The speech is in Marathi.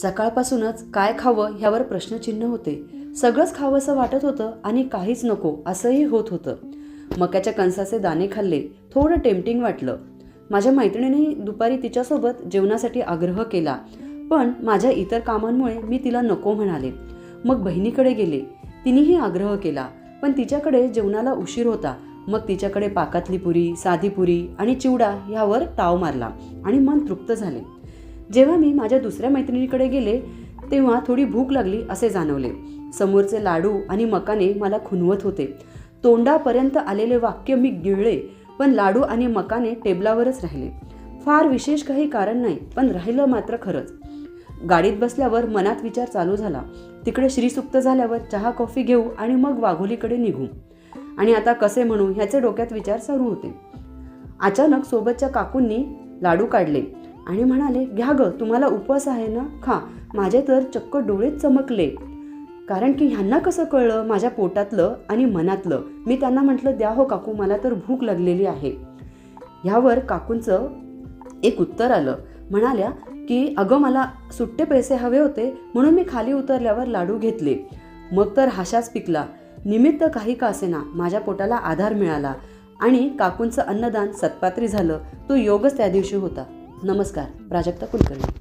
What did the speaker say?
सकाळपासूनच काय खावं ह्यावर प्रश्नचिन्ह होते. सगळंच खावंसं वाटत होतं आणि काहीच नको असंही होत होतं. मक्याच्या कणसाचे दाणे खाल्ले, थोडं टेम्पटिंग वाटलं. माझ्या मैत्रिणीने दुपारी तिच्यासोबत जेवणासाठी आग्रह केला, पण माझ्या इतर कामांमुळे मी तिला नको म्हणाले. मग बहिणीकडे गेले, तिनेही आग्रह केला, पण तिच्याकडे जेवणाला उशीर होता. मग तिच्याकडे पाकातली पुरी, साधी पुरी आणि चिवडा ह्यावर ताव मारला आणि मन तृप्त झाले. जेव्हा मी माझ्या दुसऱ्या मैत्रिणीकडे गेले तेव्हा थोडी भूक लागली असे जाणवले. समोरचे लाडू आणि मकाने मला खुणवत होते. तोंडापर्यंत आलेले वाक्य मी गिळले, पण लाडू आणि मकाने टेबलावरच राहिले. फार विशेष काही कारण नाही, पण राहिलं मात्र खरंच. गाडीत बसल्यावर मनात विचार चालू झाला. तिकडे श्रीसुक्त झाल्यावर चहा कॉफी घेऊ आणि मग वाघोलीकडे निघू. आणि आता कसे म्हणू ह्याचे डोक्यात विचार सुरू होते. अचानक सोबतच्या काकूंनी लाडू काढले आणि म्हणाले, घ्या ग, तुम्हाला उपवास आहे ना, खा. माझे तर चक्क डोळेच चमकले, कारण की ह्यांना कसं कळलं माझ्या पोटातलं आणि मनातलं. मी त्यांना म्हटलं, द्या हो काकू, मला तर भूक लागलेली आहे. ह्यावर काकूंचं एक उत्तर आलं. म्हणाल्या की अगं, मला सुट्टे पैसे हवे होते म्हणून मी खाली उतरल्यावर लाडू घेतले. मग तर हाशाच पिकला. निमित्त काही का असेना माझ्या पोटाला आधार मिळाला आणि काकूंचं अन्नदान सत्पात्री झालं. तो योगच त्या दिवशी होता. नमस्कार. प्राजक्ता कुलकर्णी.